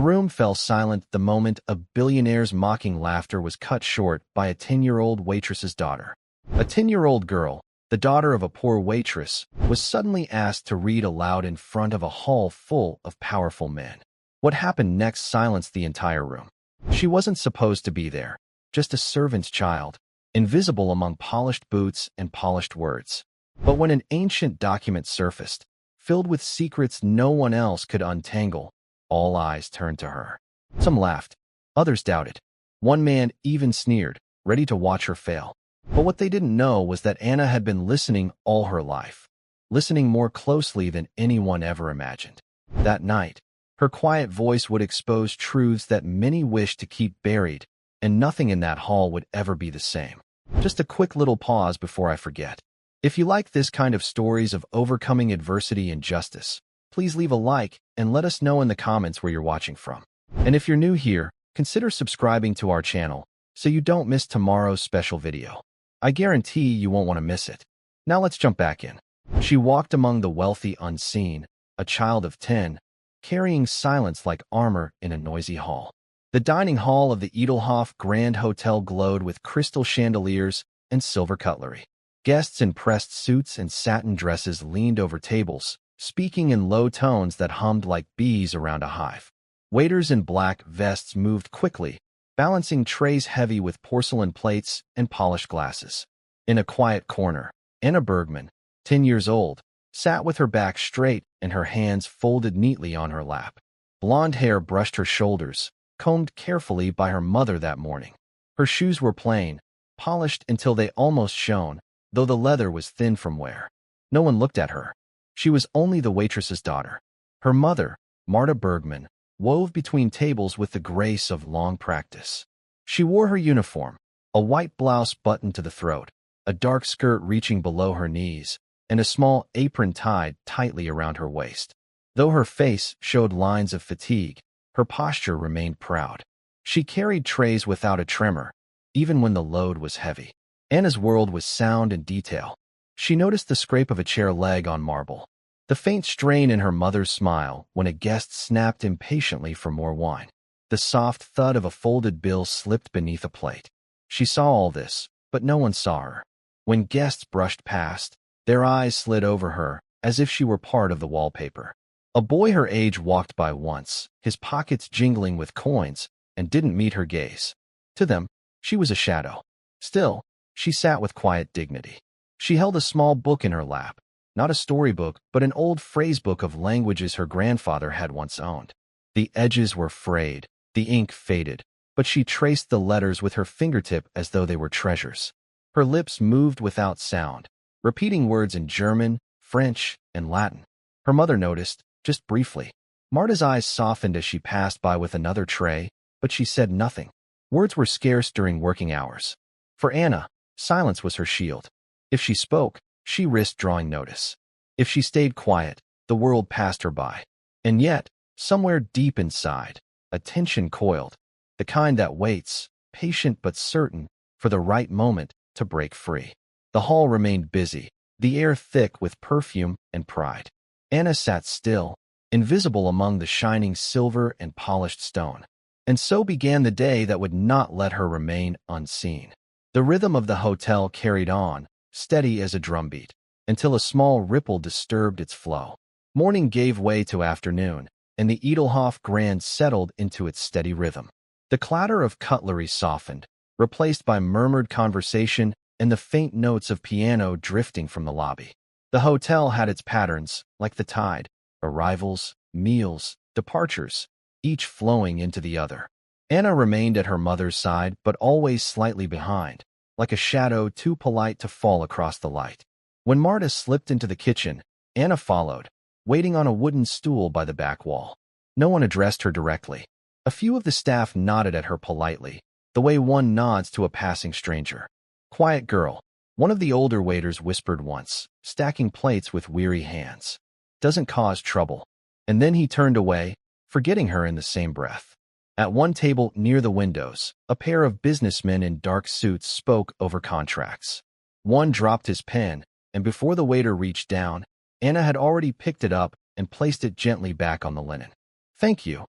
room fell silent the moment a billionaire's mocking laughter was cut short by a 10-year-old waitress's daughter. A 10-year-old girl, the daughter of a poor waitress, was suddenly asked to read aloud in front of a hall full of powerful men. What happened next silenced the entire room. She wasn't supposed to be there, just a servant's child, invisible among polished boots and polished words. But when an ancient document surfaced, filled with secrets no one else could untangle, all eyes turned to her. Some laughed, others doubted. One man even sneered, ready to watch her fail. But what they didn't know was that Anna had been listening all her life, listening more closely than anyone ever imagined. That night, her quiet voice would expose truths that many wished to keep buried, and nothing in that hall would ever be the same. Just a quick little pause before I forget. If you like this kind of stories of overcoming adversity and justice, please leave a like and let us know in the comments where you're watching from. And if you're new here, consider subscribing to our channel so you don't miss tomorrow's special video. I guarantee you won't want to miss it. Now let's jump back in. She walked among the wealthy unseen, a child of 10, carrying silence like armor in a noisy hall. The dining hall of the Edelhoff Grand Hotel glowed with crystal chandeliers and silver cutlery. Guests in pressed suits and satin dresses leaned over tables, speaking in low tones that hummed like bees around a hive. Waiters in black vests moved quickly, balancing trays heavy with porcelain plates and polished glasses. In a quiet corner, Anna Bergman, 10 years old, sat with her back straight and her hands folded neatly on her lap. Blonde hair brushed her shoulders, combed carefully by her mother that morning. Her shoes were plain, polished until they almost shone, though the leather was thin from wear. No one looked at her. She was only the waitress's daughter. Her mother, Marta Bergman, wove between tables with the grace of long practice. She wore her uniform, a white blouse buttoned to the throat, a dark skirt reaching below her knees, and a small apron tied tightly around her waist. Though her face showed lines of fatigue, her posture remained proud. She carried trays without a tremor, even when the load was heavy. Anna's world was sound in detail. She noticed the scrape of a chair leg on marble, the faint strain in her mother's smile when a guest snapped impatiently for more wine, the soft thud of a folded bill slipped beneath a plate. She saw all this, but no one saw her. When guests brushed past, their eyes slid over her, as if she were part of the wallpaper. A boy her age walked by once, his pockets jingling with coins, and didn't meet her gaze. To them, she was a shadow. Still, she sat with quiet dignity. She held a small book in her lap, not a storybook, but an old phrasebook of languages her grandfather had once owned. The edges were frayed, the ink faded, but she traced the letters with her fingertip as though they were treasures. Her lips moved without sound, repeating words in German, French, and Latin. Her mother noticed, just briefly. Marta's eyes softened as she passed by with another tray, but she said nothing. Words were scarce during working hours. For Anna, silence was her shield. If she spoke, she risked drawing notice. If she stayed quiet, the world passed her by. And yet, somewhere deep inside, a tension coiled, the kind that waits, patient but certain, for the right moment to break free. The hall remained busy, the air thick with perfume and pride. Anna sat still, invisible among the shining silver and polished stone. And so began the day that would not let her remain unseen. The rhythm of the hotel carried on, steady as a drumbeat, until a small ripple disturbed its flow. Morning gave way to afternoon, and the Edelhoff Grand settled into its steady rhythm. The clatter of cutlery softened, replaced by murmured conversation and the faint notes of piano drifting from the lobby. The hotel had its patterns, like the tide, arrivals, meals, departures, each flowing into the other. Anna remained at her mother's side, but always slightly behind, like a shadow too polite to fall across the light. When Marta slipped into the kitchen, Anna followed, waiting on a wooden stool by the back wall. No one addressed her directly. A few of the staff nodded at her politely, the way one nods to a passing stranger. "Quiet girl," one of the older waiters whispered once, stacking plates with weary hands. "Doesn't cause trouble." And then he turned away, forgetting her in the same breath. At one table near the windows, a pair of businessmen in dark suits spoke over contracts. One dropped his pen, and before the waiter reached down, Anna had already picked it up and placed it gently back on the linen. "Thank you."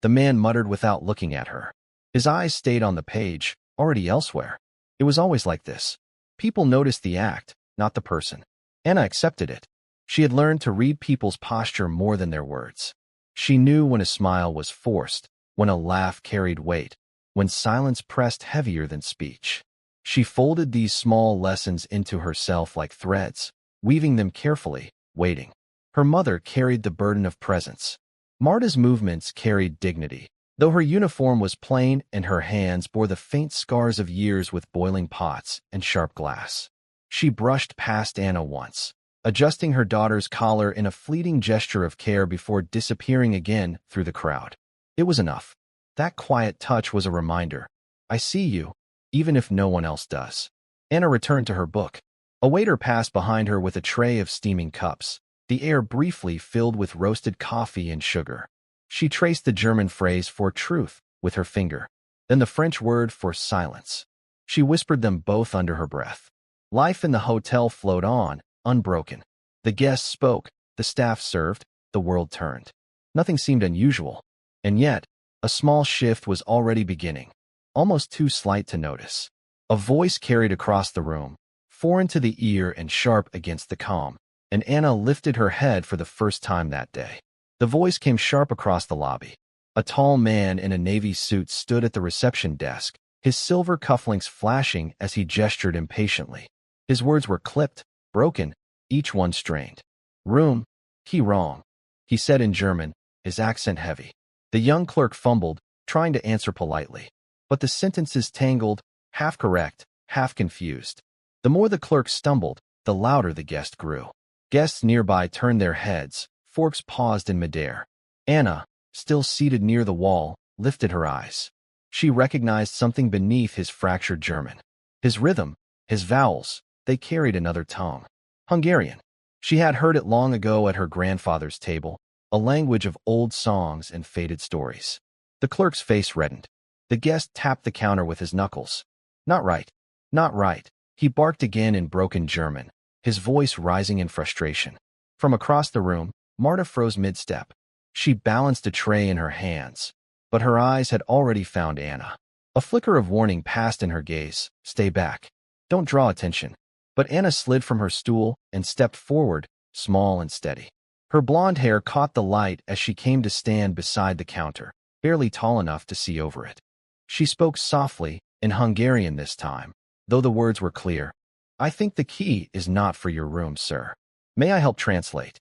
The man muttered without looking at her. His eyes stayed on the page, already elsewhere. It was always like this. People noticed the act, not the person. Anna accepted it. She had learned to read people's posture more than their words. She knew when a smile was forced, when a laugh carried weight, when silence pressed heavier than speech. She folded these small lessons into herself like threads, weaving them carefully, waiting. Her mother carried the burden of presence. Marta's movements carried dignity, though her uniform was plain and her hands bore the faint scars of years with boiling pots and sharp glass. She brushed past Anna once, adjusting her daughter's collar in a fleeting gesture of care before disappearing again through the crowd. It was enough. That quiet touch was a reminder. I see you, even if no one else does. Anna returned to her book. A waiter passed behind her with a tray of steaming cups, the air briefly filled with roasted coffee and sugar. She traced the German phrase for truth with her finger, then the French word for silence. She whispered them both under her breath. Life in the hotel flowed on, unbroken. The guests spoke, the staff served, the world turned. Nothing seemed unusual, and yet, a small shift was already beginning, almost too slight to notice. A voice carried across the room, foreign to the ear and sharp against the calm, and Anna lifted her head for the first time that day. The voice came sharp across the lobby. A tall man in a navy suit stood at the reception desk, his silver cufflinks flashing as he gestured impatiently. His words were clipped, broken, each one strained. Room, key wrong, he said in German, his accent heavy. The young clerk fumbled, trying to answer politely. But the sentences tangled, half correct, half confused. The more the clerk stumbled, the louder the guest grew. Guests nearby turned their heads, forks paused in midair. Anna, still seated near the wall, lifted her eyes. She recognized something beneath his fractured German. His rhythm, his vowels, they carried another tongue. Hungarian. She had heard it long ago at her grandfather's table, a language of old songs and faded stories. The clerk's face reddened. The guest tapped the counter with his knuckles. Not right. Not right. He barked again in broken German, his voice rising in frustration. From across the room, Marta froze mid-step. She balanced a tray in her hands, but her eyes had already found Anna. A flicker of warning passed in her gaze. Stay back. Don't draw attention. But Anna slid from her stool and stepped forward, small and steady. Her blonde hair caught the light as she came to stand beside the counter, barely tall enough to see over it. She spoke softly, in Hungarian this time, though the words were clear. I think the key is not for your room, sir. May I help translate?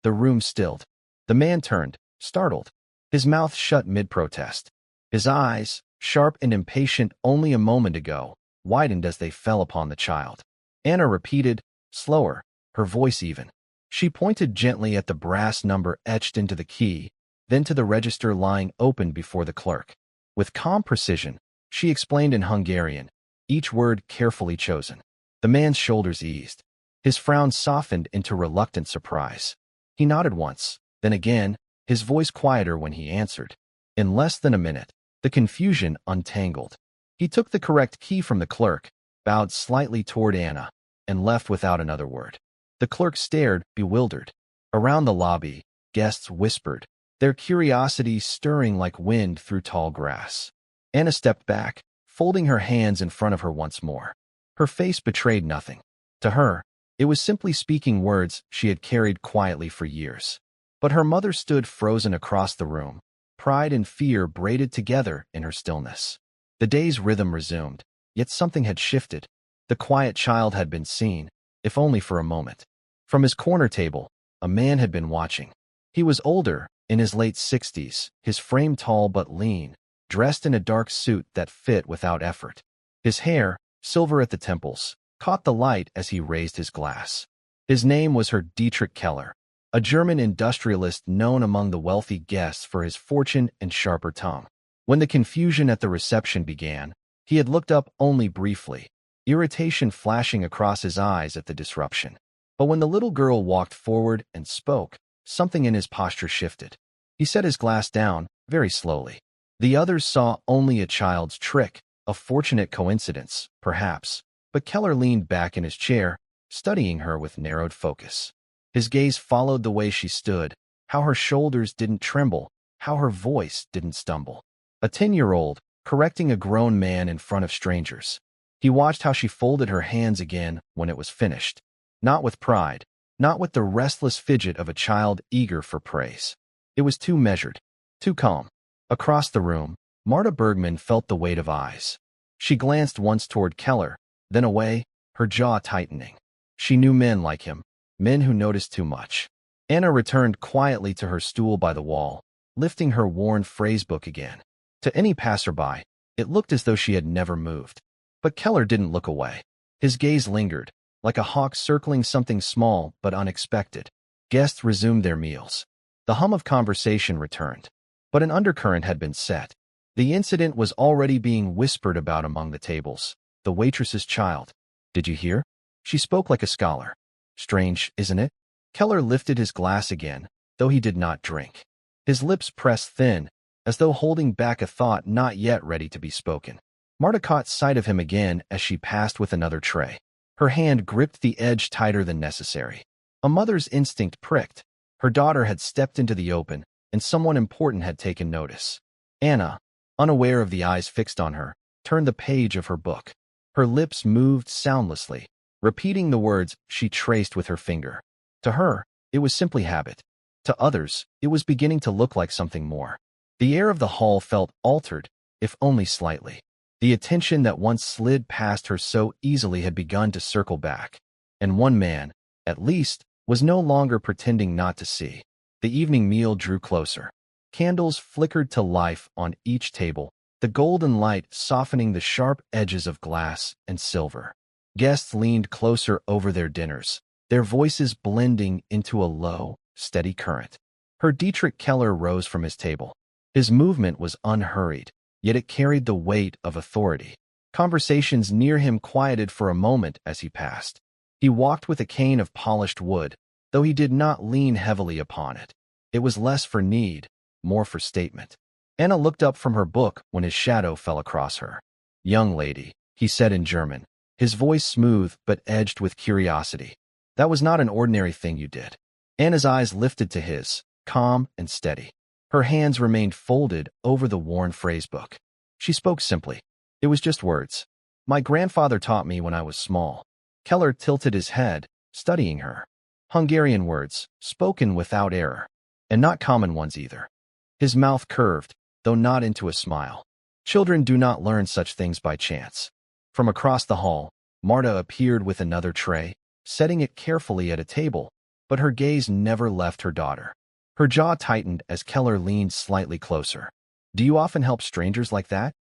The room stilled. The man turned, startled, his mouth shut mid-protest. His eyes, sharp and impatient only a moment ago, widened as they fell upon the child. Anna repeated, slower, her voice even. She pointed gently at the brass number etched into the key, then to the register lying open before the clerk. With calm precision, she explained in Hungarian, each word carefully chosen. The man's shoulders eased. His frown softened into reluctant surprise. He nodded once, then again, his voice quieter when he answered. In less than a minute, the confusion untangled. He took the correct key from the clerk, bowed slightly toward Anna, and left without another word. The clerk stared, bewildered. Around the lobby, guests whispered, their curiosity stirring like wind through tall grass. Anna stepped back, folding her hands in front of her once more. Her face betrayed nothing. To her, it was simply speaking words she had carried quietly for years. But her mother stood frozen across the room, pride and fear braided together in her stillness. The day's rhythm resumed, yet something had shifted. The quiet child had been seen, if only for a moment. From his corner table, a man had been watching. He was older, in his late 60s, his frame tall but lean, dressed in a dark suit that fit without effort. His hair, silver at the temples, caught the light as he raised his glass. His name was Herr Dietrich Keller, a German industrialist known among the wealthy guests for his fortune and sharper tongue. When the confusion at the reception began, he had looked up only briefly, irritation flashing across his eyes at the disruption. But when the little girl walked forward and spoke, something in his posture shifted. He set his glass down, very slowly. The others saw only a child's trick, a fortunate coincidence, perhaps, but Keller leaned back in his chair, studying her with narrowed focus. His gaze followed the way she stood, how her shoulders didn't tremble, how her voice didn't stumble. A 10-year-old, correcting a grown man in front of strangers. He watched how she folded her hands again when it was finished. Not with pride, not with the restless fidget of a child eager for praise. It was too measured, too calm. Across the room, Marta Bergman felt the weight of eyes. She glanced once toward Keller, then away, her jaw tightening. She knew men like him, men who noticed too much. Anna returned quietly to her stool by the wall, lifting her worn phrasebook again. To any passerby, it looked as though she had never moved. But Keller didn't look away. His gaze lingered, like a hawk circling something small but unexpected. Guests resumed their meals. The hum of conversation returned. But an undercurrent had been set. The incident was already being whispered about among the tables. The waitress's child. Did you hear? She spoke like a scholar. Strange, isn't it? Keller lifted his glass again, though he did not drink. His lips pressed thin, as though holding back a thought not yet ready to be spoken. Marta caught sight of him again as she passed with another tray. Her hand gripped the edge tighter than necessary. A mother's instinct pricked. Her daughter had stepped into the open, and someone important had taken notice. Anna, unaware of the eyes fixed on her, turned the page of her book. Her lips moved soundlessly, repeating the words she traced with her finger. To her, it was simply habit. To others, it was beginning to look like something more. The air of the hall felt altered, if only slightly. The attention that once slid past her so easily had begun to circle back. And one man, at least, was no longer pretending not to see. The evening meal drew closer. Candles flickered to life on each table, the golden light softening the sharp edges of glass and silver. Guests leaned closer over their dinners, their voices blending into a low, steady current. Her Dietrich Keller rose from his table. His movement was unhurried, yet it carried the weight of authority. Conversations near him quieted for a moment as he passed. He walked with a cane of polished wood, though he did not lean heavily upon it. It was less for need, more for statement. Anna looked up from her book when his shadow fell across her. "Young lady," he said in German, his voice smooth but edged with curiosity. "That was not an ordinary thing you did." Anna's eyes lifted to his, calm and steady. Her hands remained folded over the worn phrasebook. She spoke simply. It was just words. "My grandfather taught me when I was small." Keller tilted his head, studying her. Hungarian words, spoken without error. And not common ones either. His mouth curved, though not into a smile. Children do not learn such things by chance. From across the hall, Marta appeared with another tray, setting it carefully at a table, but her gaze never left her daughter. Her jaw tightened as Keller leaned slightly closer. "Do you often help strangers like that?"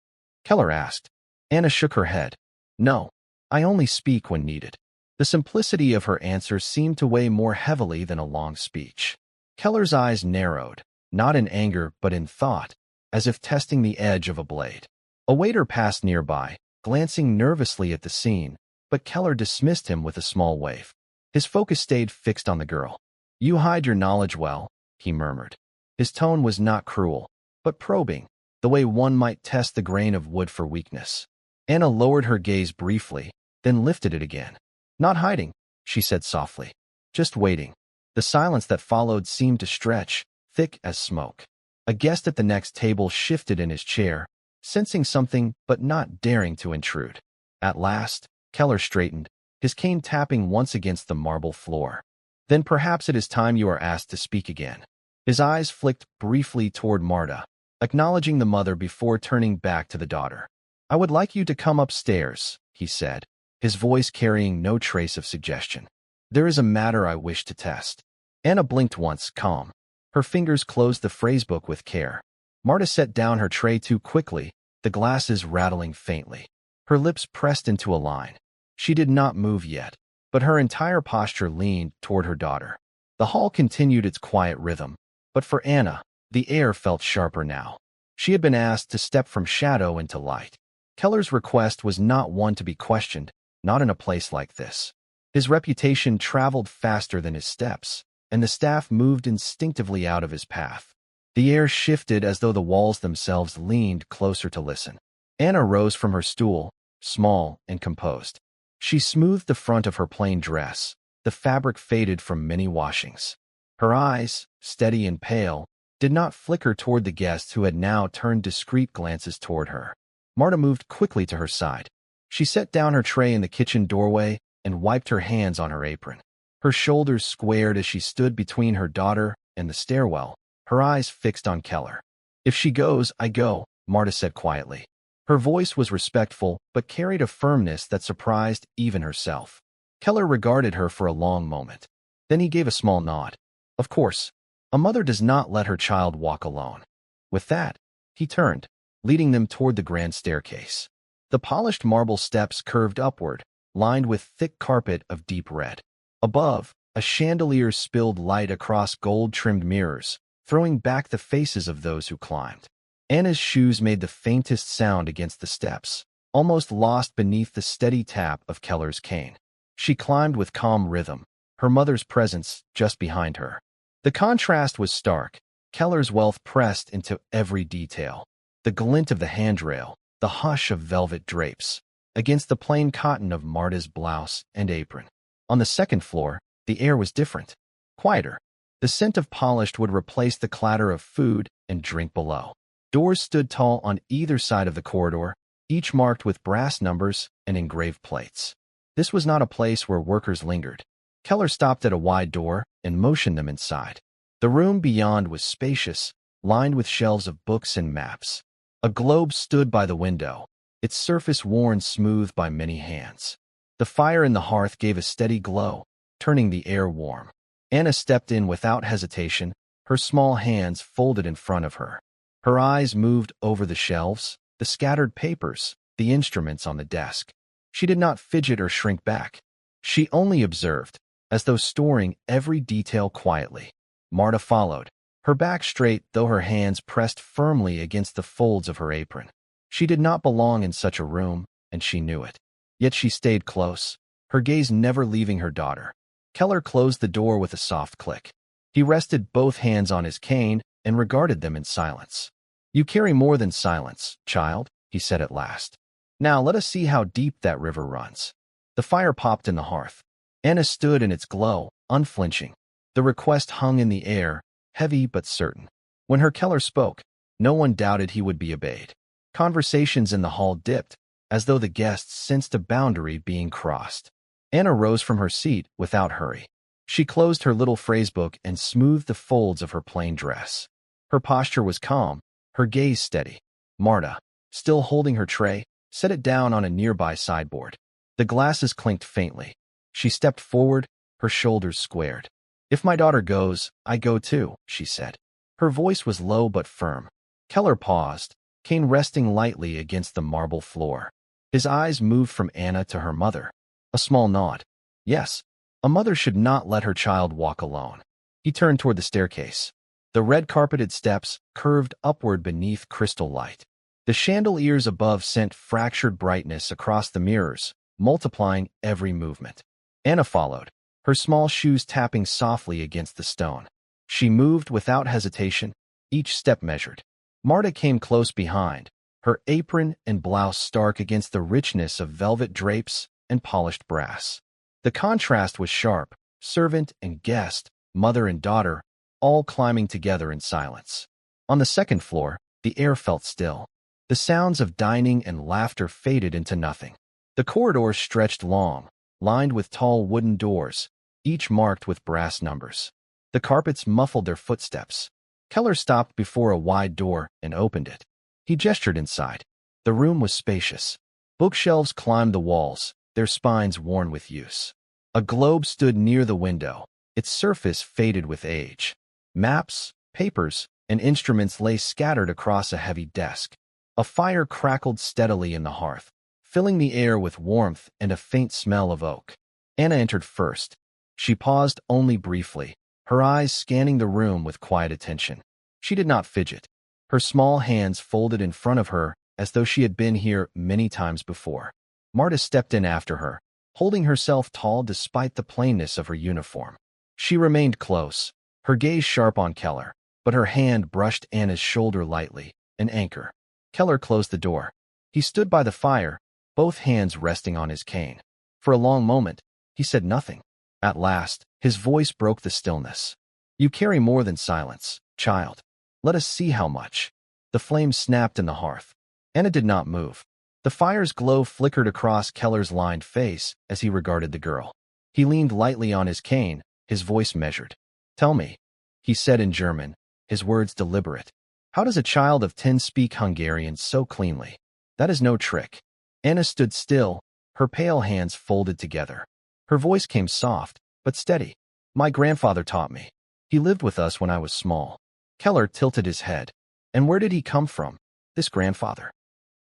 Keller asked. Anna shook her head. "No, I only speak when needed." The simplicity of her answer seemed to weigh more heavily than a long speech. Keller's eyes narrowed, not in anger but in thought, as if testing the edge of a blade. A waiter passed nearby, glancing nervously at the scene, but Keller dismissed him with a small wave. His focus stayed fixed on the girl. "You hide your knowledge well," he murmured. His tone was not cruel, but probing, the way one might test the grain of wood for weakness. Anna lowered her gaze briefly, then lifted it again. "Not hiding," she said softly. "Just waiting." The silence that followed seemed to stretch, thick as smoke. A guest at the next table shifted in his chair, sensing something but not daring to intrude. At last, Keller straightened, his cane tapping once against the marble floor. "Then perhaps it is time you are asked to speak again." His eyes flicked briefly toward Marta, acknowledging the mother before turning back to the daughter. "I would like you to come upstairs," he said, his voice carrying no trace of suggestion. "There is a matter I wish to test." Anna blinked once, calm. Her fingers closed the phrasebook with care. Marta set down her tray too quickly, the glasses rattling faintly. Her lips pressed into a line. She did not move yet, but her entire posture leaned toward her daughter. The hall continued its quiet rhythm, but for Anna, the air felt sharper now. She had been asked to step from shadow into light. Keller's request was not one to be questioned, not in a place like this. His reputation traveled faster than his steps, and the staff moved instinctively out of his path. The air shifted as though the walls themselves leaned closer to listen. Anna rose from her stool, small and composed. She smoothed the front of her plain dress, the fabric faded from many washings. Her eyes, steady and pale, did not flicker toward the guests who had now turned discreet glances toward her. Marta moved quickly to her side. She set down her tray in the kitchen doorway and wiped her hands on her apron. Her shoulders squared as she stood between her daughter and the stairwell, her eyes fixed on Keller. "If she goes, I go," Marta said quietly. Her voice was respectful but carried a firmness that surprised even herself. Keller regarded her for a long moment. Then he gave a small nod. Of course, a mother does not let her child walk alone. With that, he turned, leading them toward the grand staircase. The polished marble steps curved upward, lined with thick carpet of deep red. Above, a chandelier spilled light across gold-trimmed mirrors, throwing back the faces of those who climbed. Anna's shoes made the faintest sound against the steps, almost lost beneath the steady tap of Keller's cane. She climbed with calm rhythm, her mother's presence just behind her. The contrast was stark. Keller's wealth pressed into every detail. The glint of the handrail, the hush of velvet drapes, against the plain cotton of Marta's blouse and apron. On the second floor, the air was different, quieter. The scent of polished wood replaced the clatter of food and drink below. Doors stood tall on either side of the corridor, each marked with brass numbers and engraved plates. This was not a place where workers lingered. Keller stopped at a wide door and motioned them inside. The room beyond was spacious, lined with shelves of books and maps. A globe stood by the window, its surface worn smooth by many hands. The fire in the hearth gave a steady glow, turning the air warm. Anna stepped in without hesitation, her small hands folded in front of her. Her eyes moved over the shelves, the scattered papers, the instruments on the desk. She did not fidget or shrink back. She only observed, as though storing every detail quietly. Marta followed, her back straight though her hands pressed firmly against the folds of her apron. She did not belong in such a room, and she knew it. Yet she stayed close, her gaze never leaving her daughter. Keller closed the door with a soft click. He rested both hands on his cane and regarded them in silence. "You carry more than silence, child," he said at last. "Now let us see how deep that river runs." The fire popped in the hearth. Anna stood in its glow, unflinching. The request hung in the air, heavy but certain. When her Keller spoke, no one doubted he would be obeyed. Conversations in the hall dipped, as though the guests sensed a boundary being crossed. Anna rose from her seat without hurry. She closed her little phrasebook and smoothed the folds of her plain dress. Her posture was calm, her gaze steady. Marta, still holding her tray, set it down on a nearby sideboard. The glasses clinked faintly. She stepped forward, her shoulders squared. "If my daughter goes, I go too," she said. Her voice was low but firm. Keller paused, cane resting lightly against the marble floor. His eyes moved from Anna to her mother. A small nod. Yes, a mother should not let her child walk alone. He turned toward the staircase. The red-carpeted steps curved upward beneath crystal light. The chandeliers above sent fractured brightness across the mirrors, multiplying every movement. Anna followed, her small shoes tapping softly against the stone. She moved without hesitation, each step measured. Marta came close behind, her apron and blouse stark against the richness of velvet drapes and polished brass. The contrast was sharp, servant and guest, mother and daughter, all climbing together in silence. On the second floor, the air felt still. The sounds of dining and laughter faded into nothing. The corridors stretched long, lined with tall wooden doors, each marked with brass numbers. The carpets muffled their footsteps. Keller stopped before a wide door and opened it. He gestured inside. The room was spacious. Bookshelves climbed the walls, their spines worn with use. A globe stood near the window, its surface faded with age. Maps, papers, and instruments lay scattered across a heavy desk. A fire crackled steadily in the hearth, filling the air with warmth and a faint smell of oak. Anna entered first. She paused only briefly, her eyes scanning the room with quiet attention. She did not fidget. Her small hands folded in front of her as though she had been here many times before. Marta stepped in after her, holding herself tall despite the plainness of her uniform. She remained close, her gaze sharp on Keller, but her hand brushed Anna's shoulder lightly, an anchor. Keller closed the door. He stood by the fire, both hands resting on his cane. For a long moment, he said nothing. At last, his voice broke the stillness. "You carry more than silence, child." Let us see how much. The flame snapped in the hearth. Anna did not move. The fire's glow flickered across Keller's lined face as he regarded the girl. He leaned lightly on his cane, his voice measured. Tell me, he said in German, his words deliberate. How does a child of 10 speak Hungarian so cleanly? That is no trick. Anna stood still, her pale hands folded together. Her voice came soft, but steady. My grandfather taught me. He lived with us when I was small. Keller tilted his head. And where did he come from, this grandfather?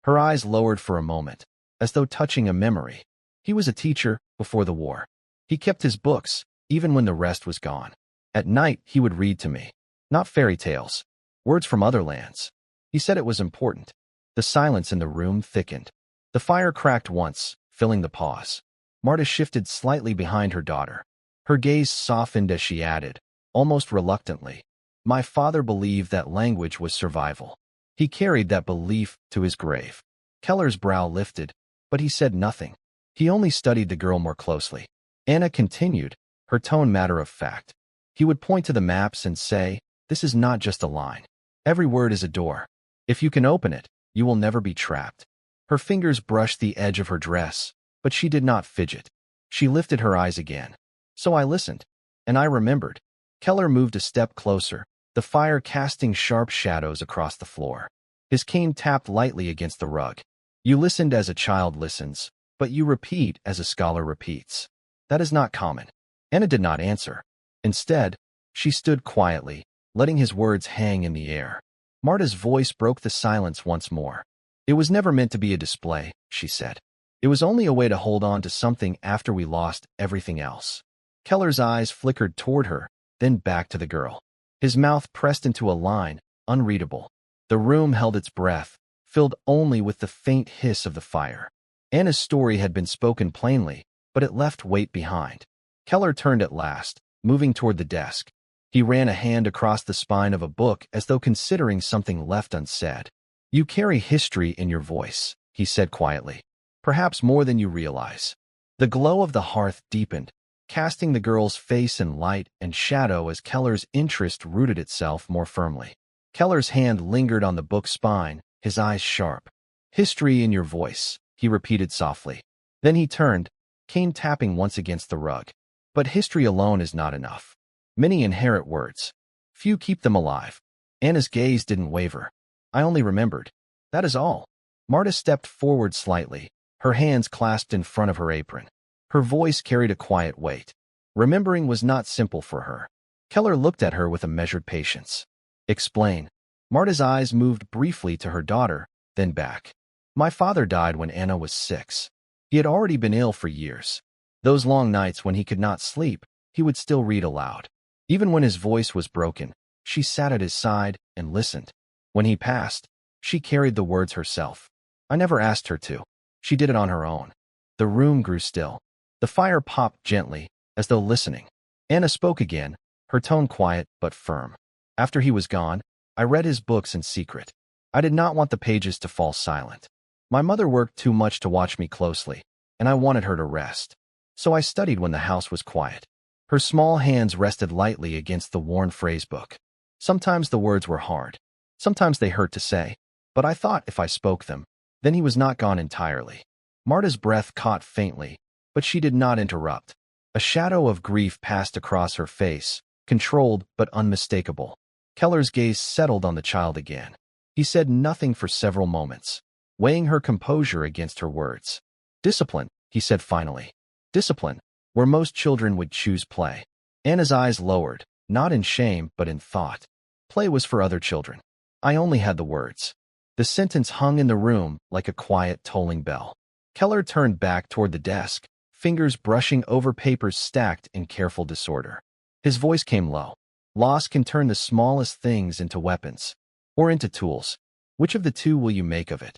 Her eyes lowered for a moment, as though touching a memory. He was a teacher before the war. He kept his books, even when the rest was gone. At night, he would read to me. Not fairy tales. Words from other lands. He said it was important. The silence in the room thickened. The fire cracked once, filling the pause. Marta shifted slightly behind her daughter. Her gaze softened as she added, almost reluctantly, my father believed that language was survival. He carried that belief to his grave. Keller's brow lifted, but he said nothing. He only studied the girl more closely. Anna continued, her tone matter of fact. He would point to the maps and say, this is not just a line. Every word is a door. If you can open it, you will never be trapped. Her fingers brushed the edge of her dress, but she did not fidget. She lifted her eyes again. So I listened, and I remembered. Keller moved a step closer, the fire casting sharp shadows across the floor. His cane tapped lightly against the rug. You listened as a child listens, but you repeat as a scholar repeats. That is not common. Anna did not answer. Instead, she stood quietly, letting his words hang in the air. Marta's voice broke the silence once more. It was never meant to be a display, she said. It was only a way to hold on to something after we lost everything else. Keller's eyes flickered toward her, then back to the girl. His mouth pressed into a line, unreadable. The room held its breath, filled only with the faint hiss of the fire. Anna's story had been spoken plainly, but it left weight behind. Keller turned at last, moving toward the desk. He ran a hand across the spine of a book as though considering something left unsaid. You carry history in your voice, he said quietly. Perhaps more than you realize. The glow of the hearth deepened, casting the girl's face in light and shadow as Keller's interest rooted itself more firmly. Keller's hand lingered on the book's spine, his eyes sharp. History in your voice, he repeated softly. Then he turned, cane tapping once against the rug. But history alone is not enough. Many inherit words. Few keep them alive. Anna's gaze didn't waver. I only remembered. That is all. Marta stepped forward slightly, her hands clasped in front of her apron. Her voice carried a quiet weight. Remembering was not simple for her. Keller looked at her with a measured patience. Explain. Marta's eyes moved briefly to her daughter, then back. My father died when Anna was 6. He had already been ill for years. Those long nights when he could not sleep, he would still read aloud. Even when his voice was broken, she sat at his side and listened. When he passed, she carried the words herself. I never asked her to. She did it on her own. The room grew still. The fire popped gently, as though listening. Anna spoke again, her tone quiet but firm. After he was gone, I read his books in secret. I did not want the pages to fall silent. My mother worked too much to watch me closely, and I wanted her to rest. So I studied when the house was quiet. Her small hands rested lightly against the worn phrase book. Sometimes the words were hard. Sometimes they hurt to say, but I thought if I spoke them, then he was not gone entirely. Marta's breath caught faintly, but she did not interrupt. A shadow of grief passed across her face, controlled but unmistakable. Keller's gaze settled on the child again. He said nothing for several moments, weighing her composure against her words. Discipline, he said finally. Discipline, where most children would choose play. Anna's eyes lowered, not in shame but in thought. Play was for other children. I only had the words. The sentence hung in the room like a quiet tolling bell. Keller turned back toward the desk, fingers brushing over papers stacked in careful disorder. His voice came low. Loss can turn the smallest things into weapons, or into tools. Which of the two will you make of it?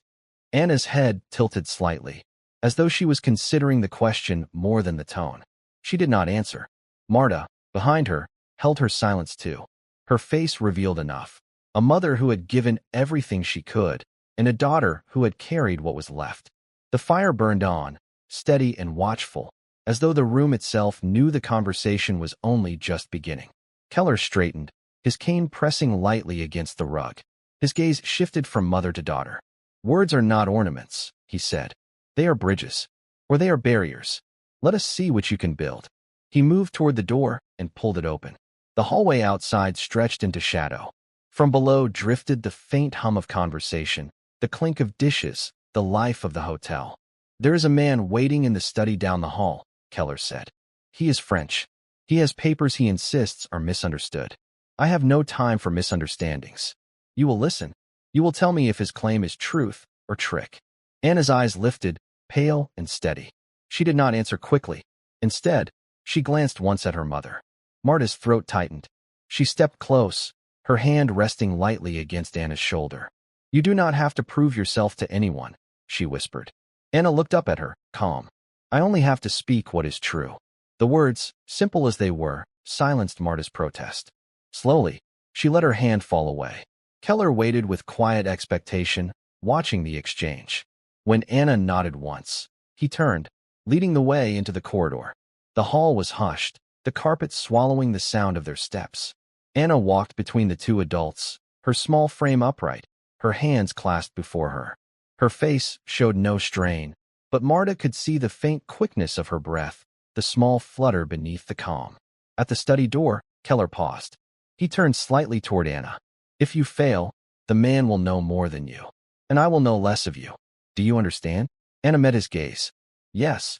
Anna's head tilted slightly, as though she was considering the question more than the tone. She did not answer. Marta, behind her, held her silence too. Her face revealed enough. A mother who had given everything she could, and a daughter who had carried what was left. The fire burned on, steady and watchful, as though the room itself knew the conversation was only just beginning. Keller straightened, his cane pressing lightly against the rug. His gaze shifted from mother to daughter. "Words are not ornaments," he said. "They are bridges, or they are barriers. Let us see what you can build." He moved toward the door and pulled it open. The hallway outside stretched into shadow. From below drifted the faint hum of conversation, the clink of dishes, the life of the hotel. "There is a man waiting in the study down the hall," Keller said. "He is French. He has papers he insists are misunderstood. I have no time for misunderstandings. You will listen. You will tell me if his claim is truth or trick." Anna's eyes lifted, pale and steady. She did not answer quickly. Instead, she glanced once at her mother. Marta's throat tightened. She stepped close, her hand resting lightly against Anna's shoulder. "You do not have to prove yourself to anyone," she whispered. Anna looked up at her, calm. "I only have to speak what is true." The words, simple as they were, silenced Marta's protest. Slowly, she let her hand fall away. Keller waited with quiet expectation, watching the exchange. When Anna nodded once, he turned, leading the way into the corridor. The hall was hushed, the carpet swallowing the sound of their steps. Anna walked between the two adults, her small frame upright, her hands clasped before her. Her face showed no strain, but Marta could see the faint quickness of her breath, the small flutter beneath the calm. At the study door, Keller paused. He turned slightly toward Anna. "If you fail, the man will know more than you, and I will know less of you. Do you understand?" Anna met his gaze. "Yes."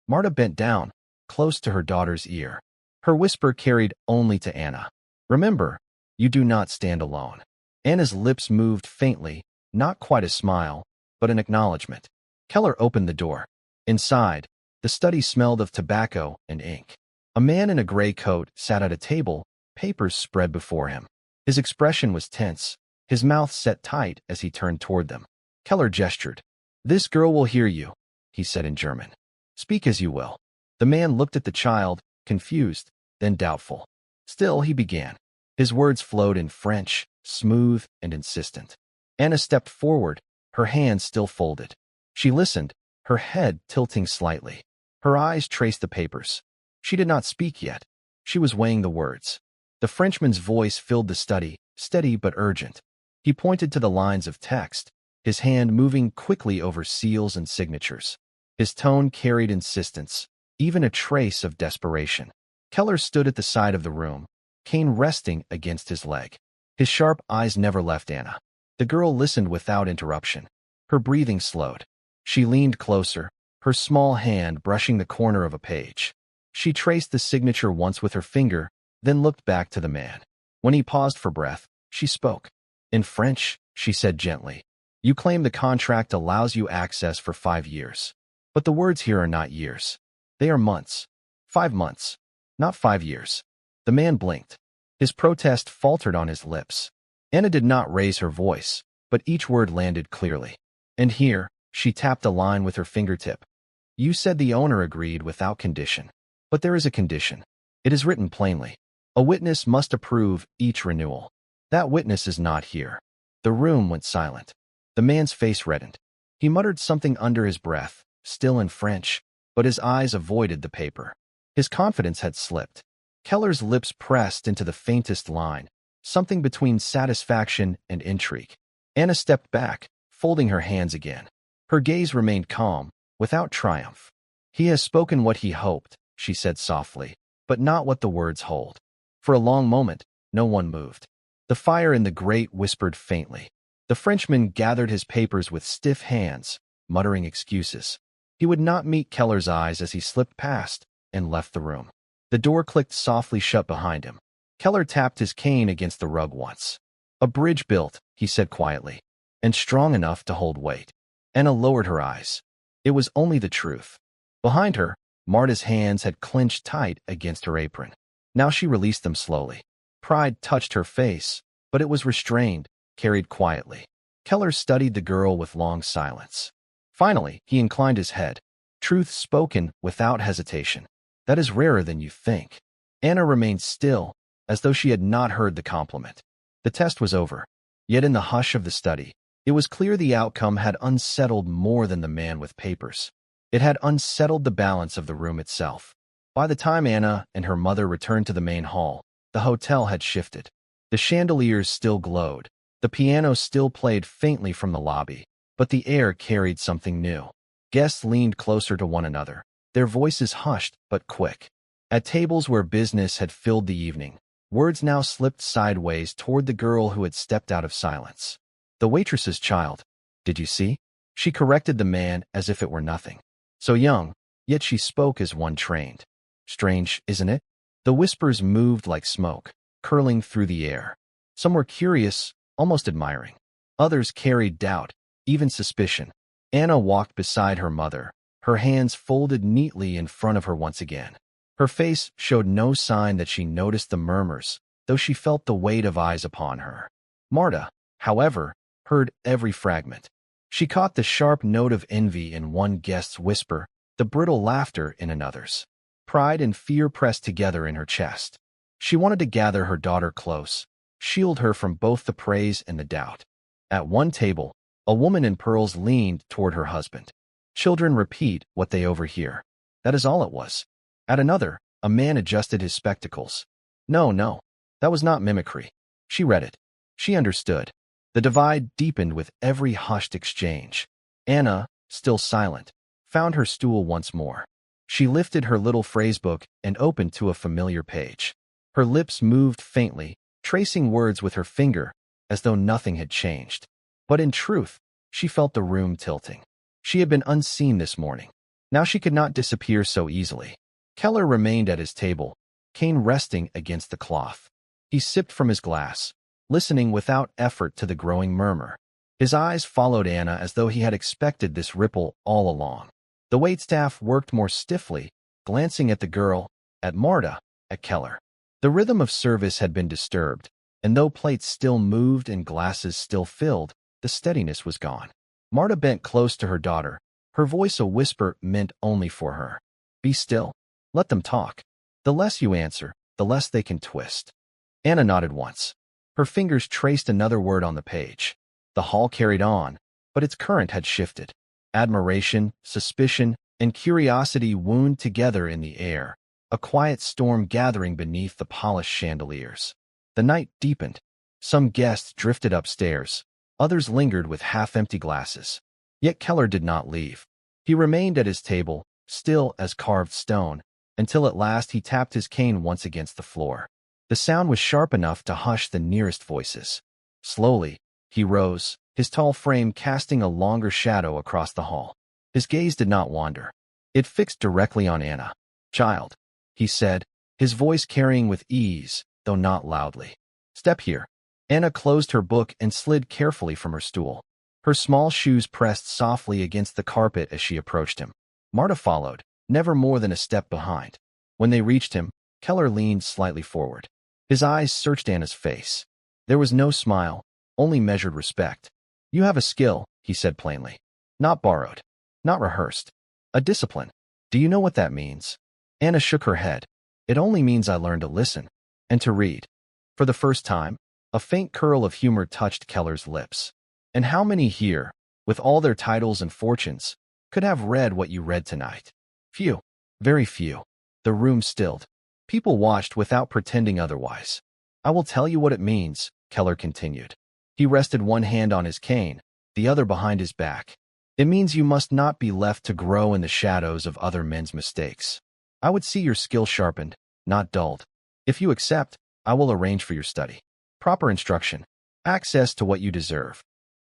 Marta bent down, close to her daughter's ear. Her whisper carried only to Anna. "Remember, you do not stand alone." Anna's lips moved faintly, not quite a smile, but an acknowledgement. Keller opened the door. Inside, the study smelled of tobacco and ink. A man in a gray coat sat at a table, papers spread before him. His expression was tense, his mouth set tight as he turned toward them. Keller gestured. "This girl will hear you," he said in German. "Speak as you will." The man looked at the child, confused, then doubtful. Still, he began. His words flowed in French, smooth and insistent. Anna stepped forward, her hands still folded. She listened, her head tilting slightly. Her eyes traced the papers. She did not speak yet. She was weighing the words. The Frenchman's voice filled the study, steady but urgent. He pointed to the lines of text, his hand moving quickly over seals and signatures. His tone carried insistence, even a trace of desperation. Keller stood at the side of the room, cane resting against his leg. His sharp eyes never left Anna. The girl listened without interruption. Her breathing slowed. She leaned closer, her small hand brushing the corner of a page. She traced the signature once with her finger, then looked back to the man. When he paused for breath, she spoke. "In French," she said gently, "you claim the contract allows you access for 5 years. But the words here are not years. They are months. 5 months. Not 5 years." The man blinked. His protest faltered on his lips. Anna did not raise her voice, but each word landed clearly. "And here," she tapped a line with her fingertip. "You said the owner agreed without condition. But there is a condition. It is written plainly. A witness must approve each renewal. That witness is not here." The room went silent. The man's face reddened. He muttered something under his breath, still in French, but his eyes avoided the paper. His confidence had slipped. Keller's lips pressed into the faintest line, something between satisfaction and intrigue. Anna stepped back, folding her hands again. Her gaze remained calm, without triumph. "He has spoken what he hoped," she said softly, "but not what the words hold." For a long moment, no one moved. The fire in the grate whispered faintly. The Frenchman gathered his papers with stiff hands, muttering excuses. He would not meet Keller's eyes as he slipped past and left the room. The door clicked softly shut behind him. Keller tapped his cane against the rug once. "A bridge built," he said quietly, "and strong enough to hold weight." Anna lowered her eyes. It was only the truth. Behind her, Marta's hands had clenched tight against her apron. Now she released them slowly. Pride touched her face, but it was restrained, carried quietly. Keller studied the girl with long silence. Finally, he inclined his head. "Truth spoken without hesitation. That is rarer than you think." Anna remained still, as though she had not heard the compliment. The test was over. Yet in the hush of the study, it was clear the outcome had unsettled more than the man with papers. It had unsettled the balance of the room itself. By the time Anna and her mother returned to the main hall, the hotel had shifted. The chandeliers still glowed. The piano still played faintly from the lobby, but the air carried something new. Guests leaned closer to one another, their voices hushed but quick. At tables where business had filled the evening, words now slipped sideways toward the girl who had stepped out of silence. The waitress's child. Did you see? She corrected the man as if it were nothing. So young, yet she spoke as one trained. Strange, isn't it? The whispers moved like smoke, curling through the air. Some were curious, almost admiring. Others carried doubt, even suspicion. Anna walked beside her mother, her hands folded neatly in front of her once again. Her face showed no sign that she noticed the murmurs, though she felt the weight of eyes upon her. Marta, however, heard every fragment. She caught the sharp note of envy in one guest's whisper, the brittle laughter in another's. Pride and fear pressed together in her chest. She wanted to gather her daughter close, shield her from both the praise and the doubt. At one table, a woman in pearls leaned toward her husband. Children repeat what they overhear. That is all it was. At another, a man adjusted his spectacles. No, that was not mimicry. She read it. She understood. The divide deepened with every hushed exchange. Anna, still silent, found her stool once more. She lifted her little phrasebook and opened to a familiar page. Her lips moved faintly, tracing words with her finger, as though nothing had changed. But in truth, she felt the room tilting. She had been unseen this morning. Now she could not disappear so easily. Keller remained at his table, cane resting against the cloth. He sipped from his glass, listening without effort to the growing murmur. His eyes followed Anna as though he had expected this ripple all along. The waitstaff worked more stiffly, glancing at the girl, at Marta, at Keller. The rhythm of service had been disturbed, and though plates still moved and glasses still filled, the steadiness was gone. Marta bent close to her daughter, her voice a whisper meant only for her. Be still. Let them talk. The less you answer, the less they can twist. Anna nodded once. Her fingers traced another word on the page. The hall carried on, but its current had shifted. Admiration, suspicion, and curiosity wound together in the air, a quiet storm gathering beneath the polished chandeliers. The night deepened. Some guests drifted upstairs. Others lingered with half-empty glasses. Yet Keller did not leave. He remained at his table, still as carved stone, until at last he tapped his cane once against the floor. The sound was sharp enough to hush the nearest voices. Slowly, he rose, his tall frame casting a longer shadow across the hall. His gaze did not wander. It fixed directly on Anna. Child, he said, his voice carrying with ease, though not loudly. Step here. Anna closed her book and slid carefully from her stool. Her small shoes pressed softly against the carpet as she approached him. Marta followed, never more than a step behind. When they reached him, Keller leaned slightly forward. His eyes searched Anna's face. There was no smile, only measured respect. You have a skill, he said plainly. Not borrowed. Not rehearsed. A discipline. Do you know what that means? Anna shook her head. It only means I learned to listen. And to read. For the first time, a faint curl of humor touched Keller's lips. And how many here, with all their titles and fortunes, could have read what you read tonight? Few. Very few. The room stilled. People watched without pretending otherwise. I will tell you what it means, Keller continued. He rested one hand on his cane, the other behind his back. It means you must not be left to grow in the shadows of other men's mistakes. I would see your skill sharpened, not dulled. If you accept, I will arrange for your study. Proper instruction. Access to what you deserve.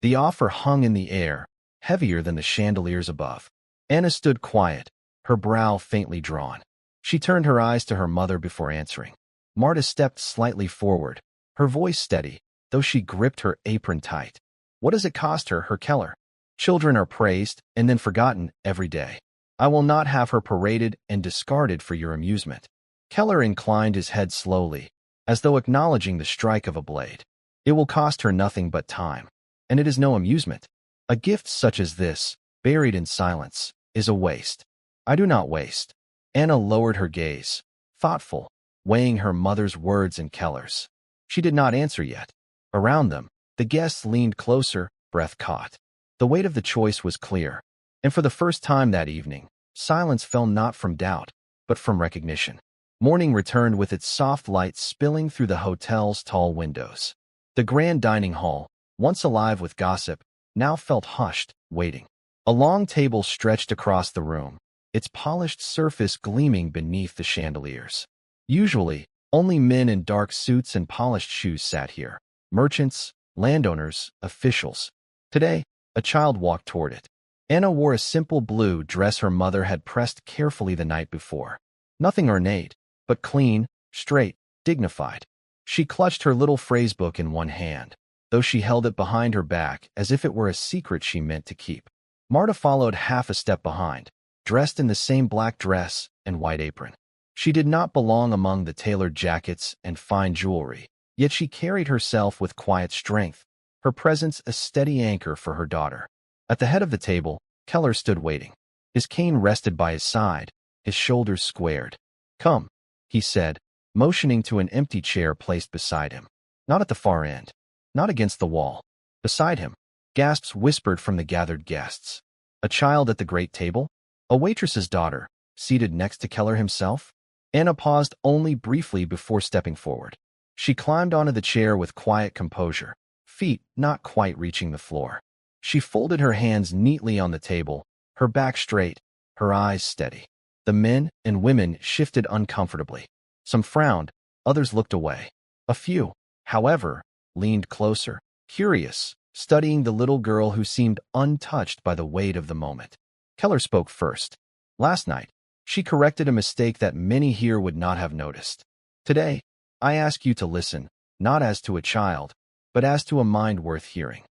The offer hung in the air, heavier than the chandeliers above. Anna stood quiet, her brow faintly drawn. She turned her eyes to her mother before answering. Marta stepped slightly forward, her voice steady, though she gripped her apron tight. What does it cost her, her Keller? Children are praised and then forgotten every day. I will not have her paraded and discarded for your amusement. Keller inclined his head slowly, as though acknowledging the strike of a blade. It will cost her nothing but time, and it is no amusement. A gift such as this, buried in silence, is a waste. I do not waste. Anna lowered her gaze, thoughtful, weighing her mother's words and Keller's. She did not answer yet. Around them, the guests leaned closer, breath caught. The weight of the choice was clear, and for the first time that evening, silence fell not from doubt, but from recognition. Morning returned with its soft light spilling through the hotel's tall windows. The grand dining hall, once alive with gossip, now felt hushed, waiting. A long table stretched across the room, its polished surface gleaming beneath the chandeliers. Usually, only men in dark suits and polished shoes sat here. Merchants, landowners, officials. Today, a child walked toward it. Anna wore a simple blue dress her mother had pressed carefully the night before. Nothing ornate, but clean, straight, dignified. She clutched her little phrase book in one hand, though she held it behind her back as if it were a secret she meant to keep. Marta followed half a step behind, dressed in the same black dress and white apron. She did not belong among the tailored jackets and fine jewelry, yet she carried herself with quiet strength, her presence a steady anchor for her daughter. At the head of the table, Keller stood waiting. His cane rested by his side, his shoulders squared. "Come," he said, motioning to an empty chair placed beside him. Not at the far end, not against the wall. Beside him, gasps whispered from the gathered guests. A child at the great table? A waitress's daughter, seated next to Keller himself? Anna paused only briefly before stepping forward. She climbed onto the chair with quiet composure, feet not quite reaching the floor. She folded her hands neatly on the table, her back straight, her eyes steady. The men and women shifted uncomfortably. Some frowned, others looked away. A few, however, leaned closer, curious, studying the little girl who seemed untouched by the weight of the moment. Keller spoke first. "Last night, she corrected a mistake that many here would not have noticed. Today, I ask you to listen, not as to a child, but as to a mind worth hearing."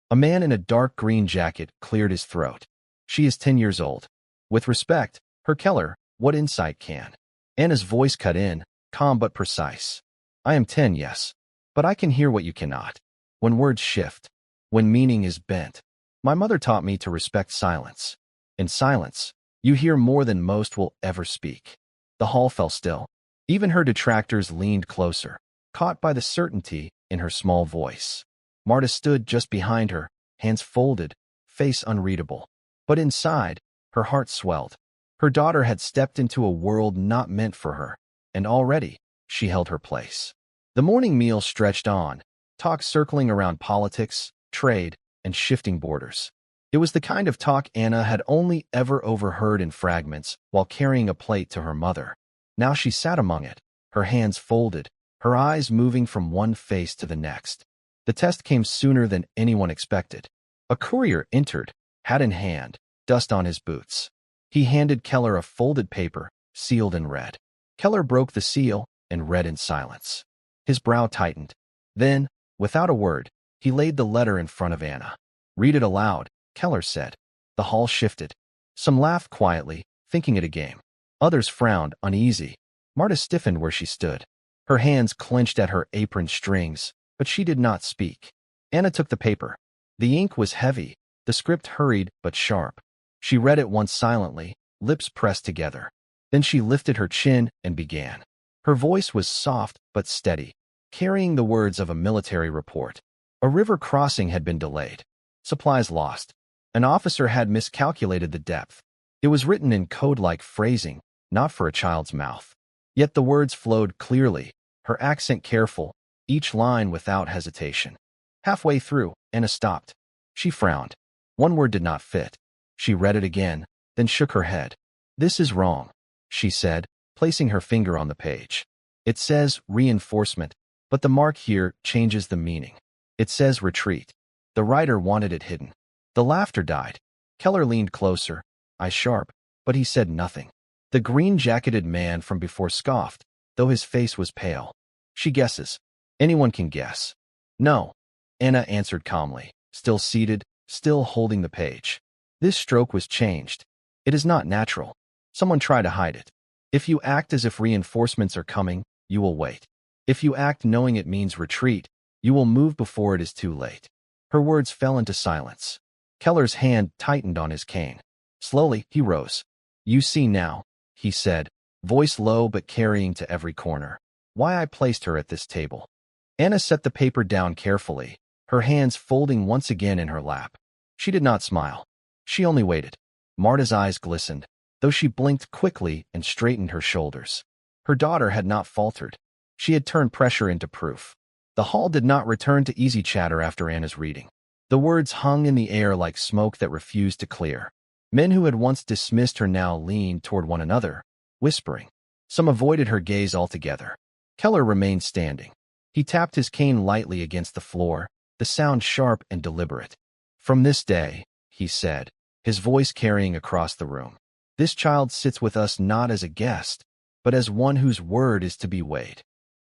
A man in a dark green jacket cleared his throat. "She is 10 years old. With respect, Herr Keller, what insight can?" Anna's voice cut in, calm but precise. "I am 10, yes, but I can hear what you cannot. When words shift, when meaning is bent. My mother taught me to respect silence. In silence, you hear more than most will ever speak." The hall fell still. Even her detractors leaned closer, caught by the certainty in her small voice. Marta stood just behind her, hands folded, face unreadable. But inside, her heart swelled. Her daughter had stepped into a world not meant for her, and already she held her place. The morning meal stretched on, talk circling around politics, trade, and shifting borders. It was the kind of talk Anna had only ever overheard in fragments while carrying a plate to her mother. Now she sat among it, her hands folded, her eyes moving from one face to the next. The test came sooner than anyone expected. A courier entered, hat in hand, dust on his boots. He handed Keller a folded paper, sealed in red. Keller broke the seal and read in silence. His brow tightened. Then, without a word, he laid the letter in front of Anna. "Read it aloud," Keller said. The hall shifted. Some laughed quietly, thinking it a game. Others frowned, uneasy. Marta stiffened where she stood. Her hands clenched at her apron strings, but she did not speak. Anna took the paper. The ink was heavy, the script hurried but sharp. She read it once silently, lips pressed together. Then she lifted her chin and began. Her voice was soft but steady, carrying the words of a military report. A river crossing had been delayed. Supplies lost. An officer had miscalculated the depth. It was written in code-like phrasing, not for a child's mouth. Yet the words flowed clearly, her accent careful, each line without hesitation. Halfway through, Anna stopped. She frowned. One word did not fit. She read it again, then shook her head. "This is wrong," she said, placing her finger on the page. "It says reinforcement, but the mark here changes the meaning. It says retreat." The writer wanted it hidden. The laughter died. Keller leaned closer, eyes sharp, but he said nothing. The green-jacketed man from before scoffed, though his face was pale. "She guesses. Anyone can guess." "No," Anna answered calmly, still seated, still holding the page. "This stroke was changed. It is not natural. Someone tried to hide it. If you act as if reinforcements are coming, you will wait. If you act knowing it means retreat, you will move before it is too late." Her words fell into silence. Keller's hand tightened on his cane. Slowly, he rose. "You see now," he said, voice low but carrying to every corner, "why I placed her at this table." Anna set the paper down carefully, her hands folding once again in her lap. She did not smile. She only waited. Marta's eyes glistened, though she blinked quickly and straightened her shoulders. Her daughter had not faltered. She had turned pressure into proof. The hall did not return to easy chatter after Anna's reading. The words hung in the air like smoke that refused to clear. Men who had once dismissed her now leaned toward one another, whispering. Some avoided her gaze altogether. Keller remained standing. He tapped his cane lightly against the floor, the sound sharp and deliberate. "From this day," he said, his voice carrying across the room, "this child sits with us not as a guest, but as one whose word is to be weighed."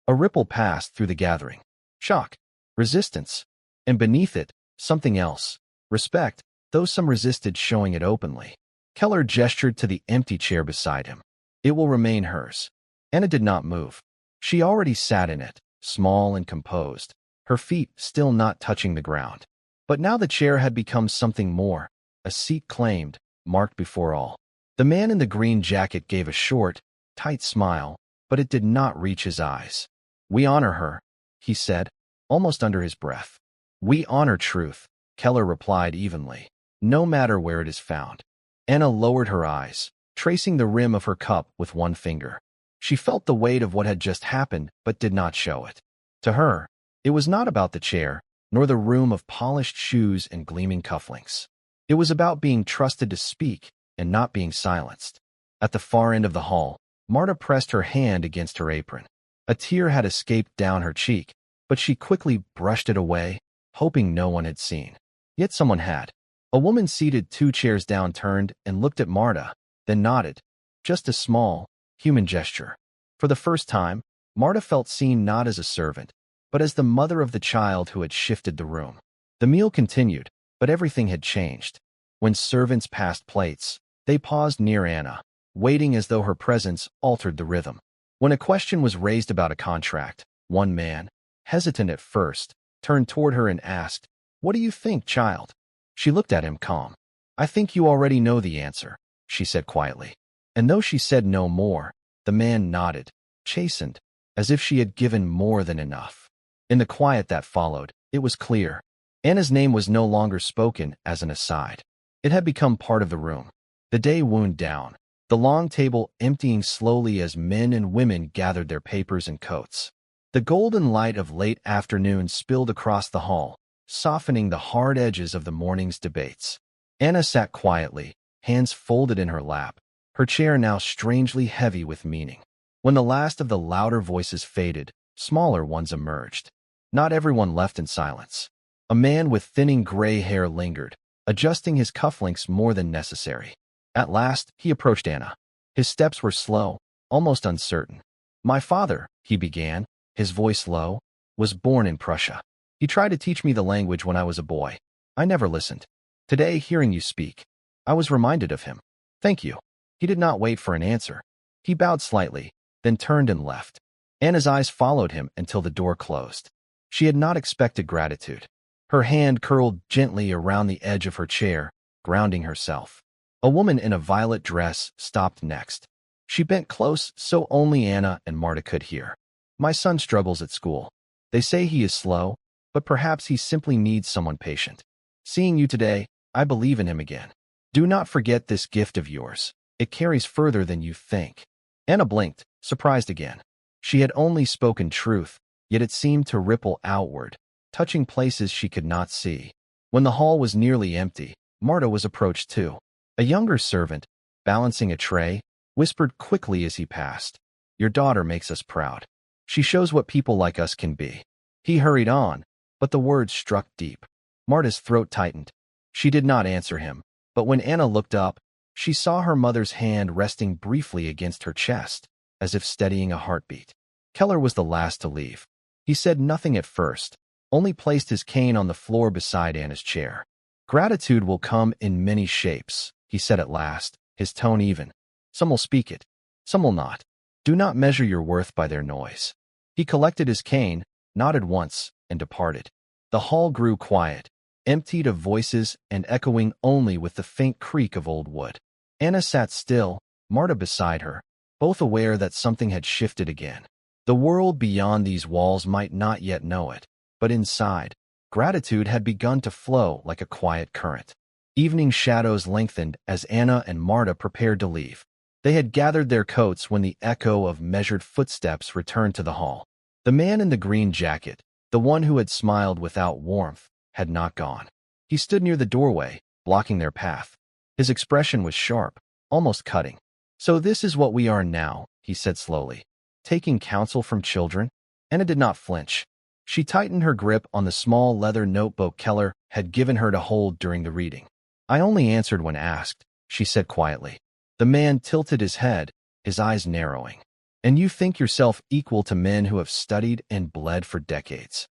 A ripple passed through the gathering. Shock, resistance, and beneath it, something else. Respect, though some resisted showing it openly. Keller gestured to the empty chair beside him. "It will remain hers." Anna did not move. She already sat in it, small and composed, her feet still not touching the ground. But now the chair had become something more, a seat claimed, marked before all. The man in the green jacket gave a short, tight smile, but it did not reach his eyes. "We honor her," he said, almost under his breath. "We honor truth," Keller replied evenly, "no matter where it is found." Anna lowered her eyes, tracing the rim of her cup with one finger. She felt the weight of what had just happened, but did not show it. To her, it was not about the chair, nor the room of polished shoes and gleaming cufflinks. It was about being trusted to speak and not being silenced. At the far end of the hall, Marta pressed her hand against her apron. A tear had escaped down her cheek, but she quickly brushed it away, hoping no one had seen. Yet someone had. A woman seated 2 chairs down turned and looked at Marta, then nodded. Just a small, human gesture. For the first time, Marta felt seen not as a servant, but as the mother of the child who had shifted the room. The meal continued, but everything had changed. When servants passed plates, they paused near Anna, waiting as though her presence altered the rhythm. When a question was raised about a contract, one man, hesitant at first, turned toward her and asked, "What do you think, child?" She looked at him calm. "I think you already know the answer," she said quietly. And though she said no more, the man nodded, chastened, as if she had given more than enough. In the quiet that followed, it was clear. Anna's name was no longer spoken as an aside. It had become part of the room. The day wound down, the long table emptying slowly as men and women gathered their papers and coats. The golden light of late afternoon spilled across the hall, softening the hard edges of the morning's debates. Anna sat quietly, hands folded in her lap, her chair now strangely heavy with meaning. When the last of the louder voices faded, smaller ones emerged. Not everyone left in silence. A man with thinning gray hair lingered, adjusting his cufflinks more than necessary. At last, he approached Anna. His steps were slow, almost uncertain. "My father," he began, his voice low, "was born in Prussia. He tried to teach me the language when I was a boy. I never listened. Today, hearing you speak, I was reminded of him. Thank you." He did not wait for an answer. He bowed slightly, then turned and left. Anna's eyes followed him until the door closed. She had not expected gratitude. Her hand curled gently around the edge of her chair, grounding herself. A woman in a violet dress stopped next. She bent close so only Anna and Marta could hear. "My son struggles at school. They say he is slow, but perhaps he simply needs someone patient. Seeing you today, I believe in him again. Do not forget this gift of yours. It carries further than you think." Anna blinked, surprised again. She had only spoken truth, yet it seemed to ripple outward, touching places she could not see. When the hall was nearly empty, Marta was approached too. A younger servant, balancing a tray, whispered quickly as he passed, "Your daughter makes us proud. She shows what people like us can be." He hurried on, but the words struck deep. Marta's throat tightened. She did not answer him, but when Anna looked up, she saw her mother's hand resting briefly against her chest, as if steadying a heartbeat. Keller was the last to leave. He said nothing at first, only placed his cane on the floor beside Anna's chair. "Gratitude will come in many shapes," he said at last, his tone even. "Some will speak it, some will not. Do not measure your worth by their noise." He collected his cane, nodded once, and departed. The hall grew quiet, emptied of voices and echoing only with the faint creak of old wood. Anna sat still, Marta beside her, both aware that something had shifted again. The world beyond these walls might not yet know it, but inside, gratitude had begun to flow like a quiet current. Evening shadows lengthened as Anna and Marta prepared to leave. They had gathered their coats when the echo of measured footsteps returned to the hall. The man in the green jacket, the one who had smiled without warmth, had not gone. He stood near the doorway, blocking their path. His expression was sharp, almost cutting. "So this is what we are now," he said slowly. "Taking counsel from children?" Anna did not flinch. She tightened her grip on the small leather notebook Keller had given her to hold during the reading. "I only answered when asked," she said quietly. The man tilted his head, his eyes narrowing. "And you think yourself equal to men who have studied and bled for decades?"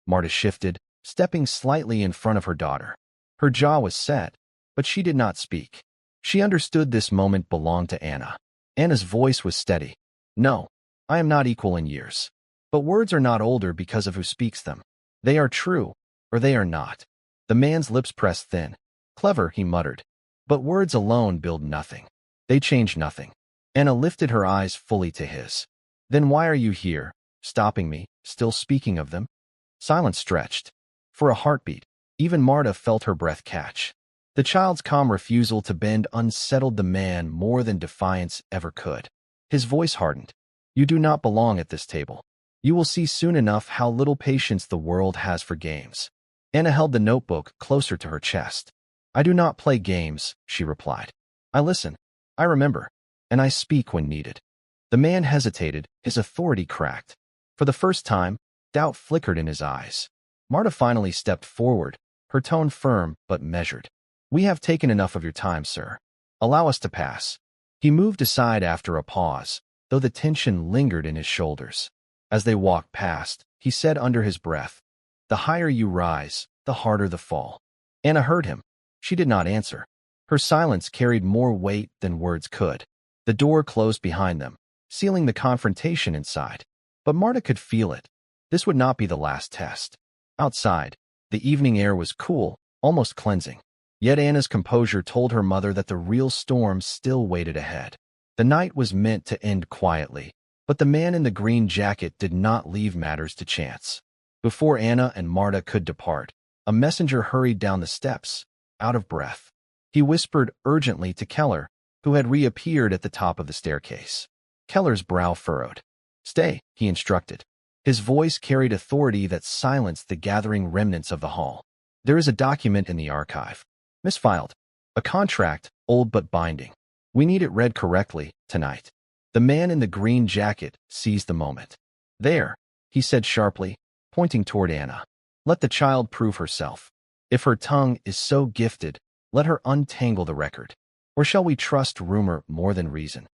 Marta shifted, stepping slightly in front of her daughter. Her jaw was set, but she did not speak. She understood this moment belonged to Anna. Anna's voice was steady. "No, I am not equal in years. But words are not older because of who speaks them. They are true, or they are not." The man's lips pressed thin. "Clever," he muttered. "But words alone build nothing. They change nothing." Anna lifted her eyes fully to his. "Then why are you here, stopping me, still speaking of them?" Silence stretched. For a heartbeat, even Marta felt her breath catch. The child's calm refusal to bend unsettled the man more than defiance ever could. His voice hardened. "You do not belong at this table. You will see soon enough how little patience the world has for games." Anna held the notebook closer to her chest. "I do not play games," she replied. "I listen, I remember, and I speak when needed." The man hesitated, his authority cracked. For the first time, doubt flickered in his eyes. Marta finally stepped forward, her tone firm but measured. "We have taken enough of your time, sir. Allow us to pass." He moved aside after a pause, though the tension lingered in his shoulders. As they walked past, he said under his breath, "The higher you rise, the harder the fall." Anna heard him. She did not answer. Her silence carried more weight than words could. The door closed behind them, sealing the confrontation inside. But Marta could feel it. This would not be the last test. Outside, the evening air was cool, almost cleansing. Yet Anna's composure told her mother that the real storm still waited ahead. The night was meant to end quietly, but the man in the green jacket did not leave matters to chance. Before Anna and Marta could depart, a messenger hurried down the steps, out of breath. He whispered urgently to Keller, who had reappeared at the top of the staircase. Keller's brow furrowed. "Stay," he instructed. His voice carried authority that silenced the gathering remnants of the hall. "There is a document in the archive. Misfiled. A contract, old but binding. We need it read correctly, tonight." The man in the green jacket seized the moment. "There," he said sharply, pointing toward Anna. "Let the child prove herself. If her tongue is so gifted, let her untangle the record. Or shall we trust rumor more than reason?"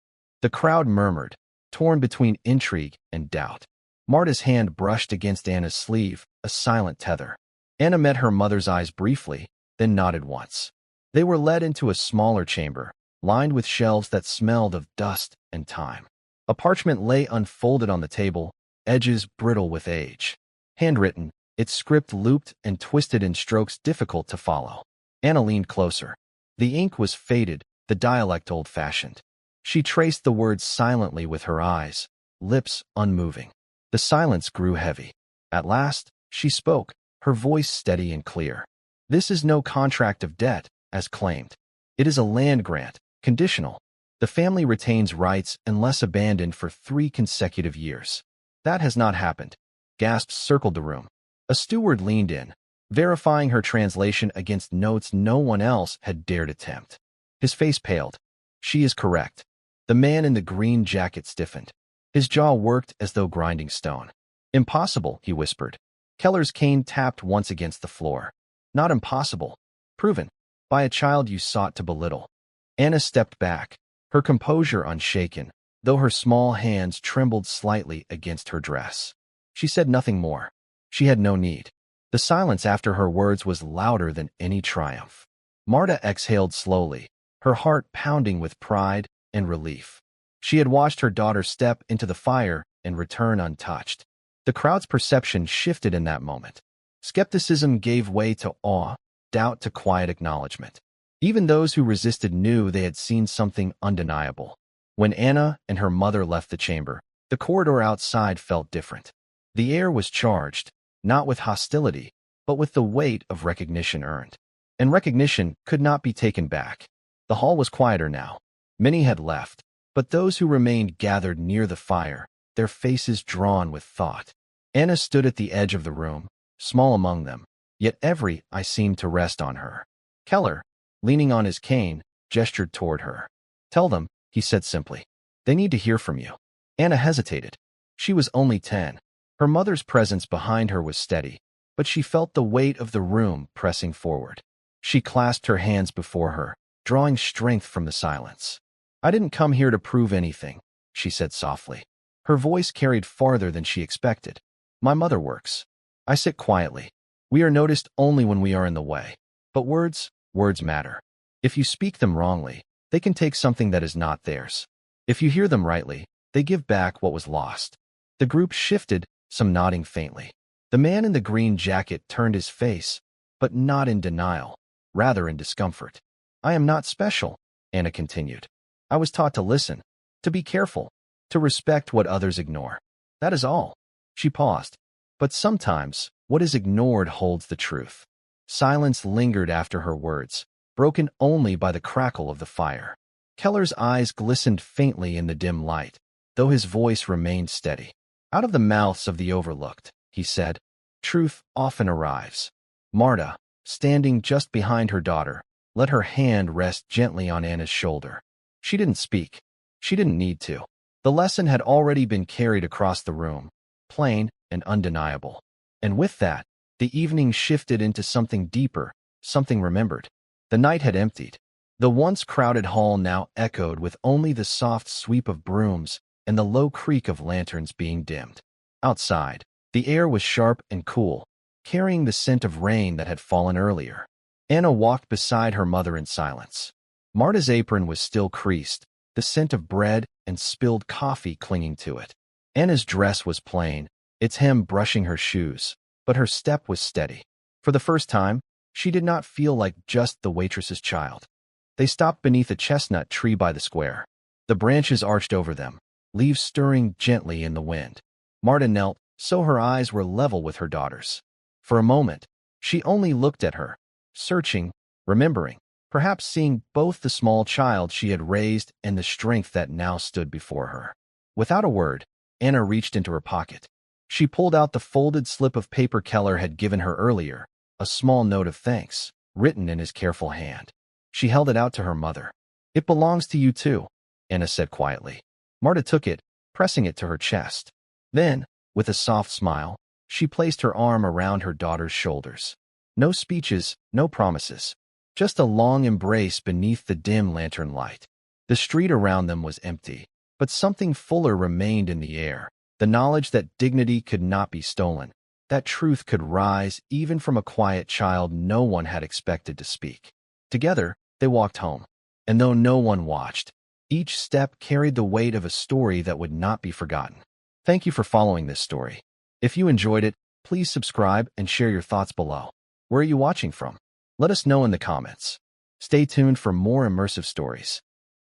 The crowd murmured, torn between intrigue and doubt. Marta's hand brushed against Anna's sleeve, a silent tether. Anna met her mother's eyes briefly, then nodded once. They were led into a smaller chamber, lined with shelves that smelled of dust and time. A parchment lay unfolded on the table, edges brittle with age. Handwritten, its script looped and twisted in strokes difficult to follow. Anna leaned closer. The ink was faded, the dialect old-fashioned. She traced the words silently with her eyes, lips unmoving. The silence grew heavy. At last, she spoke, her voice steady and clear. "This is no contract of debt, as claimed. It is a land grant, conditional. The family retains rights unless abandoned for 3 consecutive years. That has not happened." Gasps circled the room. A steward leaned in, verifying her translation against notes no one else had dared attempt. His face paled. "She is correct." The man in the green jacket stiffened. His jaw worked as though grinding stone. "Impossible," he whispered. Keller's cane tapped once against the floor. "Not impossible. Proven. By a child you sought to belittle." Anna stepped back, her composure unshaken, though her small hands trembled slightly against her dress. She said nothing more. She had no need. The silence after her words was louder than any triumph. Marta exhaled slowly, her heart pounding with pride and relief. She had watched her daughter step into the fire and return untouched. The crowd's perception shifted in that moment. Skepticism gave way to awe, doubt to quiet acknowledgement. Even those who resisted knew they had seen something undeniable. When Anna and her mother left the chamber, the corridor outside felt different. The air was charged, not with hostility, but with the weight of recognition earned. And recognition could not be taken back. The hall was quieter now. Many had left, But those who remained gathered near the fire, their faces drawn with thought. Anna stood at the edge of the room, small among them, yet every eye seemed to rest on her. Keller, leaning on his cane, gestured toward her. "Tell them," he said simply. "They need to hear from you." Anna hesitated. She was only 10. Her mother's presence behind her was steady, but she felt the weight of the room pressing forward. She clasped her hands before her, drawing strength from the silence. "I didn't come here to prove anything," she said softly. Her voice carried farther than she expected. "My mother works. I sit quietly. We are noticed only when we are in the way. But words matter. If you speak them wrongly, they can take something that is not theirs. If you hear them rightly, they give back what was lost." The group shifted, some nodding faintly. The man in the green jacket turned his face, but not in denial, rather in discomfort. "I am not special," Anna continued. "I was taught to listen, to be careful, to respect what others ignore. That is all." She paused. But sometimes, what is ignored holds the truth. Silence lingered after her words, broken only by the crackle of the fire. Keller's eyes glistened faintly in the dim light, though his voice remained steady. "Out of the mouths of the overlooked," he said, "truth often arrives." Marta, standing just behind her daughter, let her hand rest gently on Anna's shoulder. She didn't speak. She didn't need to. The lesson had already been carried across the room, plain and undeniable. And with that, the evening shifted into something deeper, something remembered. The night had emptied. The once crowded hall now echoed with only the soft sweep of brooms and the low creak of lanterns being dimmed. Outside, the air was sharp and cool, carrying the scent of rain that had fallen earlier. Anna walked beside her mother in silence. Marta's apron was still creased, the scent of bread and spilled coffee clinging to it. Anna's dress was plain, its hem brushing her shoes, but her step was steady. For the first time, she did not feel like just the waitress's child. They stopped beneath a chestnut tree by the square. The branches arched over them, leaves stirring gently in the wind. Marta knelt, so her eyes were level with her daughter's. For a moment, she only looked at her, searching, remembering, perhaps seeing both the small child she had raised and the strength that now stood before her. Without a word, Anna reached into her pocket. She pulled out the folded slip of paper Keller had given her earlier, a small note of thanks, written in his careful hand. She held it out to her mother. "It belongs to you too," Anna said quietly. Marta took it, pressing it to her chest. Then, with a soft smile, she placed her arm around her daughter's shoulders. No speeches, no promises. Just a long embrace beneath the dim lantern light. The street around them was empty, but something fuller remained in the air. The knowledge that dignity could not be stolen, that truth could rise even from a quiet child no one had expected to speak. Together, they walked home. And though no one watched, each step carried the weight of a story that would not be forgotten. Thank you for following this story. If you enjoyed it, please subscribe and share your thoughts below. Where are you watching from? Let us know in the comments. Stay tuned for more immersive stories.